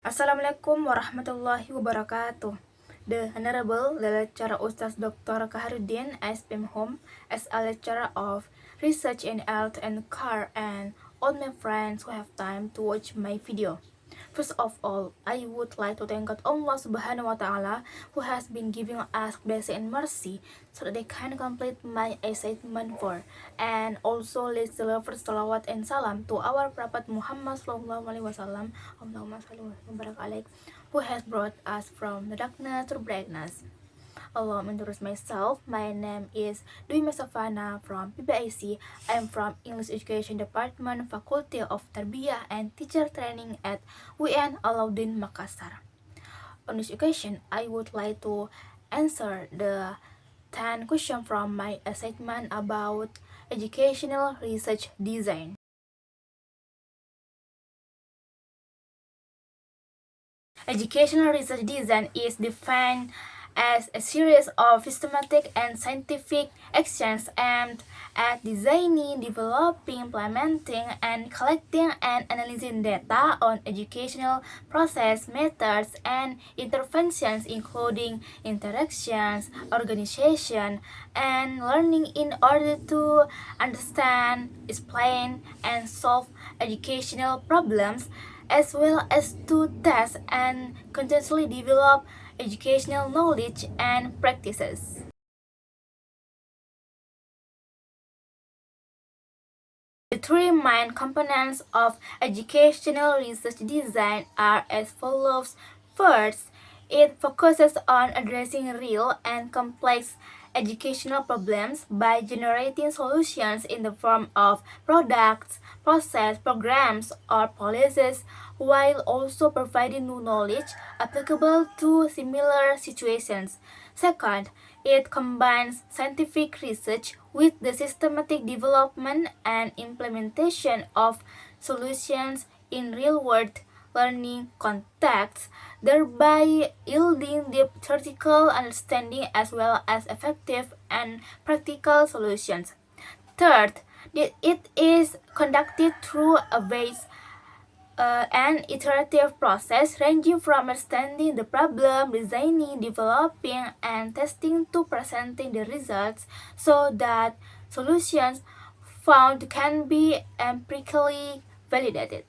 Assalamualaikum warahmatullahi wabarakatuh. The Honorable the Lecturer Ustaz Dr. Kaharudin S.P.M. Home as a lecturer of research in health and care and all my friends who have time to watch my video. First of all, I would like to thank God Allah Subhanahu wa Ta'ala who has been giving us blessing and mercy so that they can complete my assignment for. And also let's deliver salawat and salam to our Prophet Muhammad Sallallahu Alaihi Wasallam, Allahumma salli wa barak alaik, who has brought us from the darkness to brightness. Hello, introduce myself. My name is Dwi Mesafana from PBIC. I'm from English Education Department, Faculty of Tarbiyah and Teacher Training at UN Alauddin Makassar. On this occasion, I would like to answer the 10 questions from my assignment about educational research design. Educational research design is defined as a series of systematic and scientific actions aimed at designing, developing, implementing, and collecting and analyzing data on educational process, methods, and interventions, including interactions, organization, and learning in order to understand, explain, and solve educational problems as well as to test and continuously develop educational knowledge and practices. The three main components of educational research design are as follows. First, it focuses on addressing real and complex educational problems by generating solutions in the form of products, process, programs, or policies, while also providing new knowledge applicable to similar situations. Second, it combines scientific research with the systematic development and implementation of solutions in real-world learning contexts, thereby yielding deep theoretical understanding as well as effective and practical solutions. Third, it is conducted through a vast an iterative process ranging from understanding the problem, designing, developing, and testing to presenting the results so that solutions found can be empirically validated.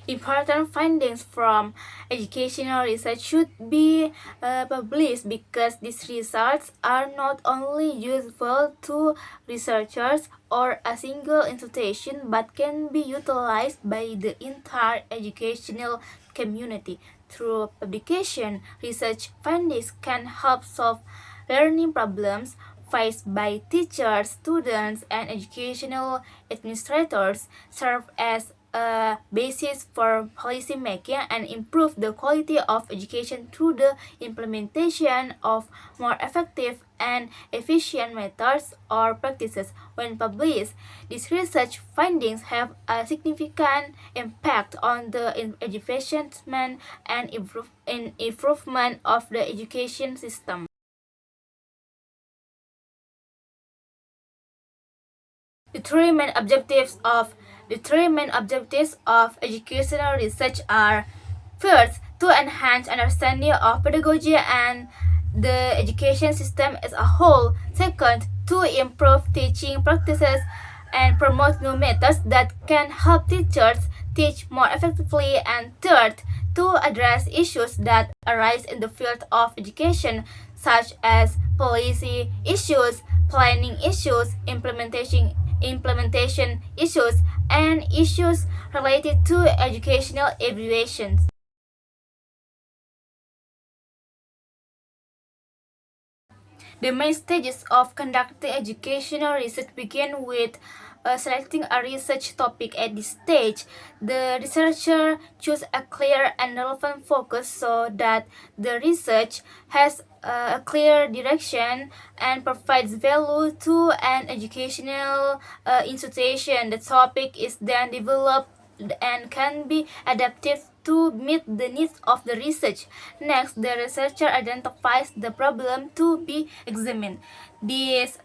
Important findings from educational research should be published because these results are not only useful to researchers or a single institution but can be utilized by the entire educational community. Through publication, research findings can help solve learning problems faced by teachers, students, and educational administrators, serve as a basis for policy making and improve the quality of education through the implementation of more effective and efficient methods or practices. When published, these research findings have a significant impact on the advancement and improvement of the education system. The three main objectives of educational research are: first, to enhance understanding of pedagogy and the education system as a whole; second, to improve teaching practices and promote new methods that can help teachers teach more effectively; and third, to address issues that arise in the field of education, such as policy issues, planning issues, implementation issues, and issues related to educational evaluations. The main stages of conducting educational research begin with selecting a research topic. At this stage, the researcher chooses a clear and relevant focus so that the research has a clear direction and provides value to an educational institution. The topic is then developed and can be adapted to meet the needs of the research. Next, the researcher identifies the problem to be examined. This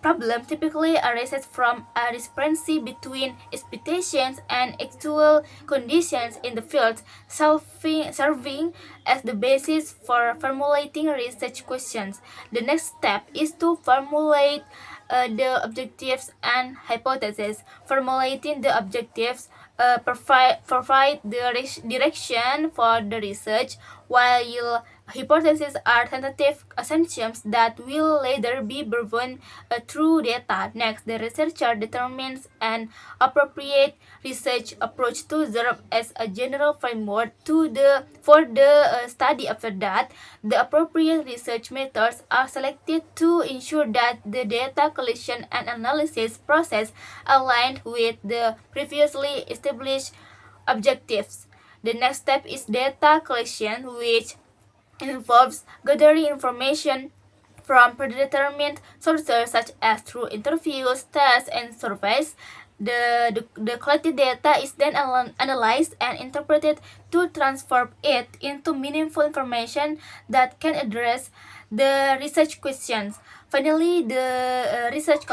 problem typically arises from a discrepancy between expectations and actual conditions in the field, serving as the basis for formulating research questions. The next step is to formulate the objectives and hypotheses. Formulating the objectives provide the direction for the research, while hypotheses are tentative assumptions that will later be proven through data. Next, the researcher determines an appropriate research approach to serve as a general framework for the study. After that, the appropriate research methods are selected to ensure that the data collection and analysis process aligned with the previously established objectives. The next step is data collection, which involves gathering information from predetermined sources such as through interviews, tests, and surveys. The collected data is then analyzed and interpreted to transform it into meaningful information that can address the research questions. Finally, the researcher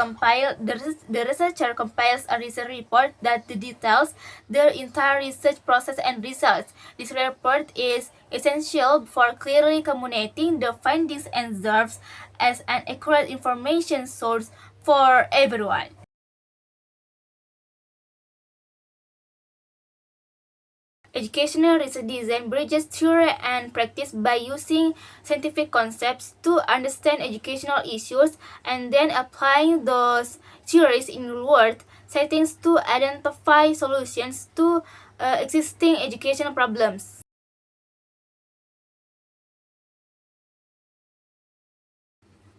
compiles a research report that details the entire research process and results. This report is essential for clearly communicating the findings and serves as an accurate information source for everyone. Educational research design bridges theory and practice by using scientific concepts to understand educational issues and then applying those theories in real-world settings to identify solutions to existing educational problems.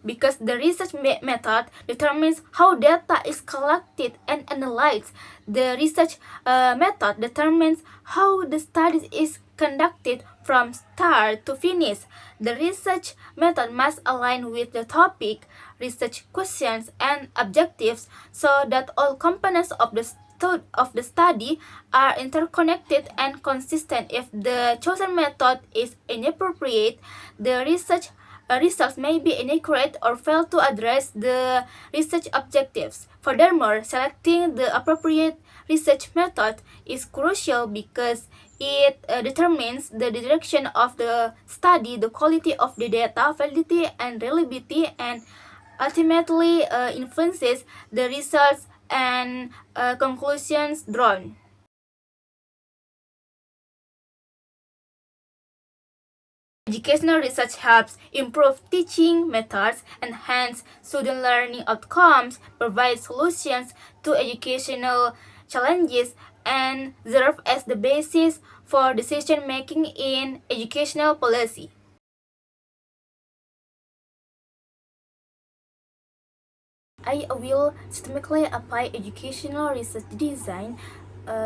Because the research method determines how data is collected and analyzed. The research method determines how the study is conducted from start to finish. The research method must align with the topic, research questions, and objectives so that all components of the study are interconnected and consistent. If the chosen method is inappropriate, the results may be inaccurate or fail to address the research objectives. Furthermore, selecting the appropriate research method is crucial because it determines the direction of the study, the quality of the data, validity and reliability, and ultimately influences the results and conclusions drawn. Educational research helps improve teaching methods, enhance student learning outcomes, provide solutions to educational challenges, and serve as the basis for decision making in educational policy. I will systematically apply educational research design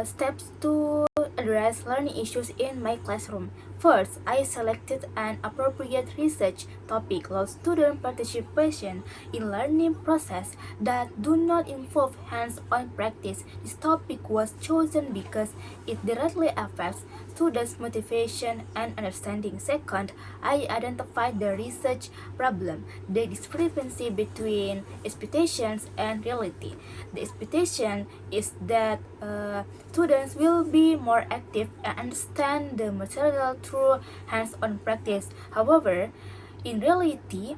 steps to address learning issues in my classroom. First, I selected an appropriate research topic allow student participation in learning process that do not involve hands-on practice. This topic was chosen because it directly affects students' motivation and understanding. Second, I identified the research problem, the discrepancy between expectations and reality. The expectation is that students will be more active and understand the material through hands-on practice. However, in reality,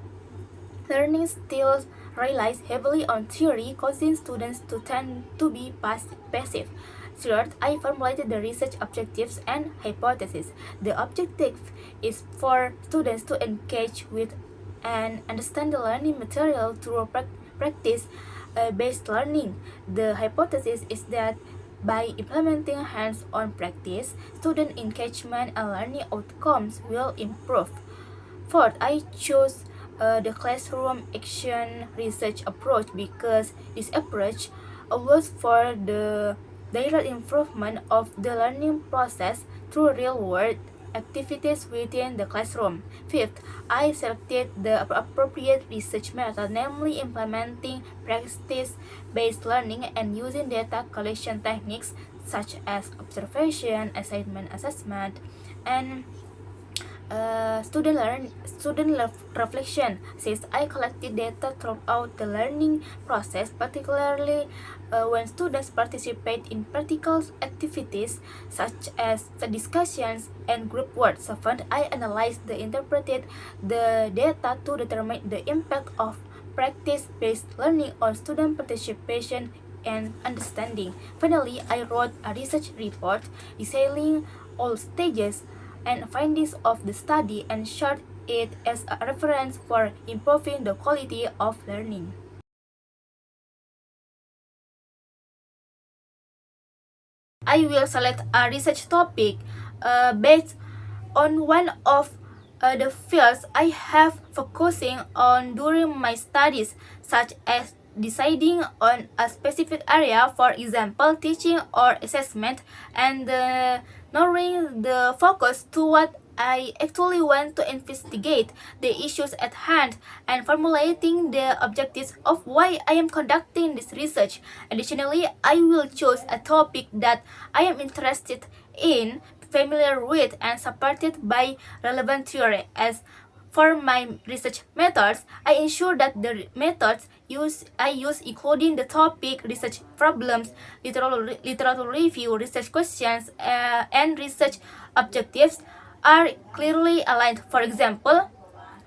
learning still relies heavily on theory, causing students to tend to be passive. Third, I formulated the research objectives and hypotheses. The objective is for students to engage with and understand the learning material through practice-based learning. The hypothesis is that by implementing hands-on practice, student engagement and learning outcomes will improve. Fourth, I chose the classroom action research approach because this approach allows for the direct improvement of the learning process through real-world activities within the classroom. Fifth, I selected the appropriate research method, namely implementing practice-based learning and using data collection techniques such as observation, assignment assessment, and student reflection. Since I collected data throughout the learning process, particularly when students participate in practical activities such as the discussions and group work. Second, I analyzed the interpreted the data to determine the impact of practice-based learning on student participation and understanding. Finally, I wrote a research report detailing all stages and findings of the study and shared it as a reference for improving the quality of learning. I will select a research topic based on one of the fields I have focusing on during my studies, such as deciding on a specific area, for example, teaching or assessment, and narrowing the focus to what I actually want to investigate the issues at hand and formulating the objectives of why I am conducting this research. Additionally, I will choose a topic that I am interested in, familiar with, and supported by relevant theory. As for my research methods, I ensure that the methods I use, including the topic, research problems, literature review, research questions, and research objectives, are clearly aligned. For example,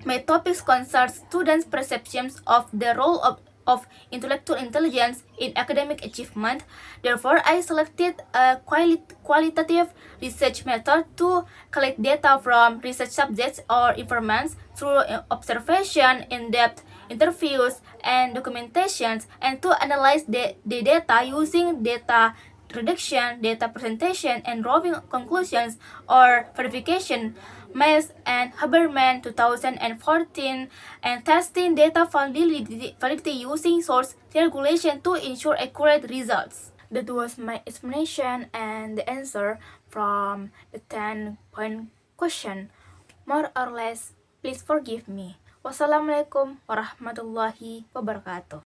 my topics concern students' perceptions of the role of intellectual intelligence in academic achievement. Therefore, I selected a qualitative research method to collect data from research subjects or informants through observation, in-depth interviews, and documentations, and to analyze the data using data reduction, data presentation, and drawing conclusions or verification. Miles and Haberman 2014, and testing data validity using source regulation to ensure accurate results. That was my explanation and the answer from the 10-point question. More or less, please forgive me. Wassalamualaikum warahmatullahi wabarakatuh.